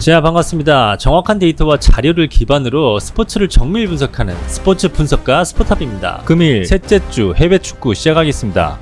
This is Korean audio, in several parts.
자, 반갑습니다. 정확한 데이터와 자료를 기반으로 스포츠를 정밀 분석하는 스포츠 분석가 스포탑입니다. 금일 셋째 주 해외 축구 시작하겠습니다.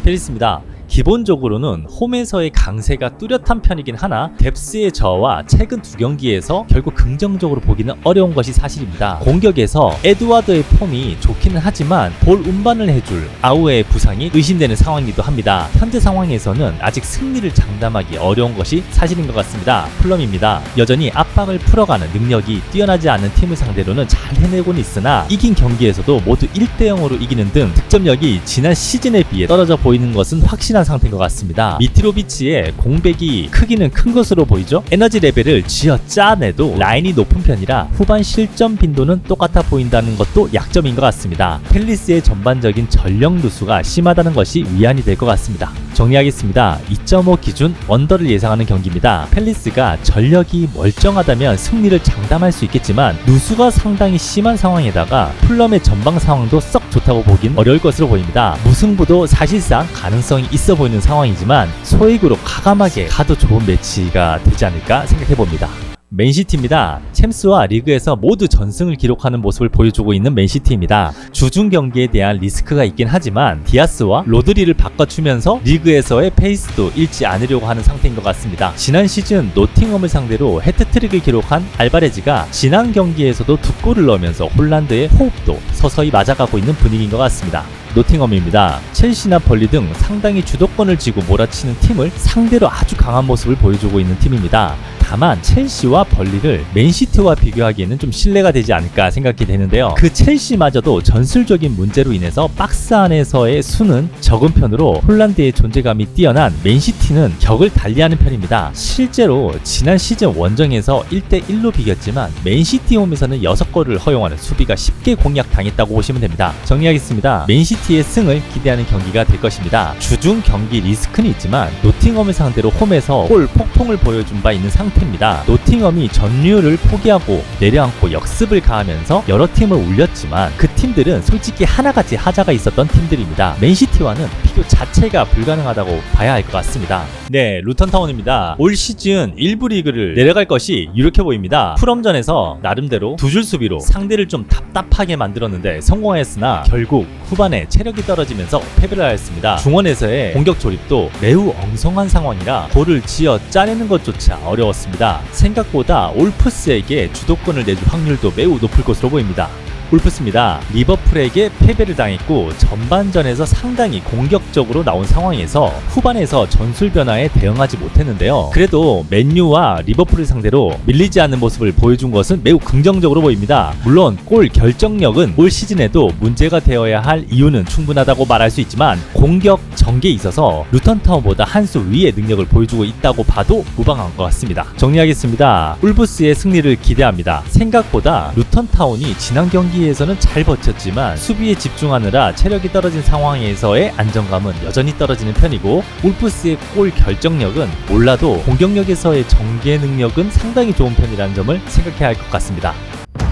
페리스입니다. 기본적으로는 홈에서의 강세가 뚜렷한 편이긴 하나 뎁스의 저하와 최근 두 경기에서 결국 긍정적으로 보기는 어려운 것이 사실입니다. 공격에서 에드와드의 폼이 좋기는 하지만 볼 운반을 해줄 아우의 부상이 의심되는 상황이기도 합니다. 현재 상황에서는 아직 승리를 장담하기 어려운 것이 사실인 것 같습니다. 풀럼입니다. 여전히 압박을 풀어가는 능력이 뛰어나지 않은 팀을 상대로는 잘 해내고는 있으나 이긴 경기에서도 모두 1대0으로 이기는 등 득점력이 지난 시즌에 비해 떨어져 보이는 것은 확실한 상태인 것 같습니다. 미트로비치의 공백이 크기는 큰 것으로 보이죠. 에너지 레벨을 쥐어 짜내도 라인이 높은 편이라 후반 실점 빈도는 똑같아 보인다는 것도 약점인 것 같습니다. 팰리스의 전반적인 전력 누수가 심하다는 것이 위안이 될 것 같습니다. 정리하겠습니다. 2.5 기준 언더를 예상하는 경기입니다. 팰리스가 전력이 멀쩡하다면 승리를 장담할 수 있겠지만 누수가 상당히 심한 상황에다가 풀럼의 전방 상황도 썩 좋다고 보긴 어려울 것으로 보입니다. 무승부도 사실상 가능성이 있어 보이는 상황이지만 소액으로 과감하게 가도 좋은 매치가 되지 않을까 생각해봅니다. 맨시티입니다. 챔스와 리그에서 모두 전승을 기록하는 모습을 보여주고 있는 맨시티입니다. 주중 경기에 대한 리스크가 있긴 하지만 디아스와 로드리를 바꿔주면서 리그에서의 페이스도 잃지 않으려고 하는 상태인 것 같습니다. 지난 시즌 노팅엄을 상대로 해트트릭을 기록한 알바레즈가 지난 경기에서도 두 골을 넣으면서 홀란드의 호흡도 서서히 맞아가고 있는 분위기인 것 같습니다. 노팅엄입니다. 첼시나 벌리 등 상당히 주도권을 쥐고 몰아치는 팀을 상대로 아주 강한 모습을 보여주고 있는 팀입니다. 다만 첼시와 벌리를 맨시티와 비교하기에는 좀 신뢰가 되지 않을까 생각이 되는데요. 그 첼시마저도 전술적인 문제로 인해서 박스 안에서의 수는 적은 편으로 홀란드의 존재감이 뛰어난 맨시티는 격을 달리하는 편입니다. 실제로 지난 시즌 원정에서 1대1로 비겼지만 맨시티 홈에서는 6골을 허용하는 수비가 쉽게 공략당했다고 보시면 됩니다. 정리하겠습니다. 맨시티의 승을 기대하는 경기가 될 것입니다. 주중 경기 리스크는 있지만 노팅엄을 상대로 홈에서 골 폭풍을 보여준 바 있는 상태입니다. 노팅엄이 전류를 포기하고 내려앉고 역습을 가하면서 여러 팀을 울렸지만 그 팀들은 솔직히 하나같이 하자가 있었던 팀들입니다. 맨시티와는 비교 자체가 불가능하다고 봐야 할 것 같습니다. 네, 루턴타운입니다. 올 시즌 1부 리그를 내려갈 것이 유력해 보입니다. 풀엄전에서 나름대로 두 줄 수비로 상대를 좀 답답하게 만들었는데 성공하였으나 결국 후반에 체력이 떨어지면서 패배를 하였습니다. 중원에서의 공격 조립도 매우 엉성한 상황이라 골을 지어 짜내는 것조차 어려웠습니다. 생각보다 올프스에게 주도권을 내줄 확률도 매우 높을 것으로 보입니다. 울프스입니다. 리버풀에게 패배를 당했고 전반전에서 상당히 공격적으로 나온 상황에서 후반에서 전술 변화에 대응하지 못했는데요. 그래도 맨유와 리버풀을 상대로 밀리지 않는 모습을 보여준 것은 매우 긍정적으로 보입니다. 물론 골 결정력은 올 시즌에도 문제가 되어야 할 이유는 충분하다고 말할 수 있지만 공격 전개에 있어서 루턴타운보다 한 수 위의 능력을 보여주고 있다고 봐도 무방한 것 같습니다. 정리하겠습니다. 울프스의 승리를 기대합니다. 생각보다 루턴타운이 지난 경기에서는 잘 버텼지만 수비에 집중하느라 체력이 떨어진 상황에서의 안정감은 여전히 떨어지는 편이고 울프스의 골 결정력은 몰라도 공격력에서의 전개 능력은 상당히 좋은 편이라는 점을 생각해야 할 것 같습니다.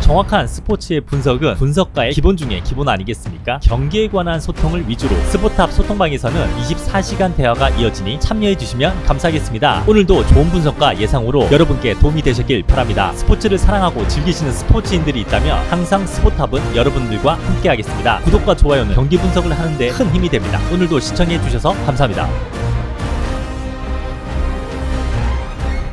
정확한 스포츠의 분석은 분석가의 기본 중에 기본 아니겠습니까? 경기에 관한 소통을 위주로 스포탑 소통방에서는 24시간 대화가 이어지니 참여해주시면 감사하겠습니다. 오늘도 좋은 분석과 예상으로 여러분께 도움이 되셨길 바랍니다. 스포츠를 사랑하고 즐기시는 스포츠인들이 있다면 항상 스포탑은 여러분들과 함께 하겠습니다. 구독과 좋아요는 경기 분석을 하는데 큰 힘이 됩니다. 오늘도 시청해주셔서 감사합니다.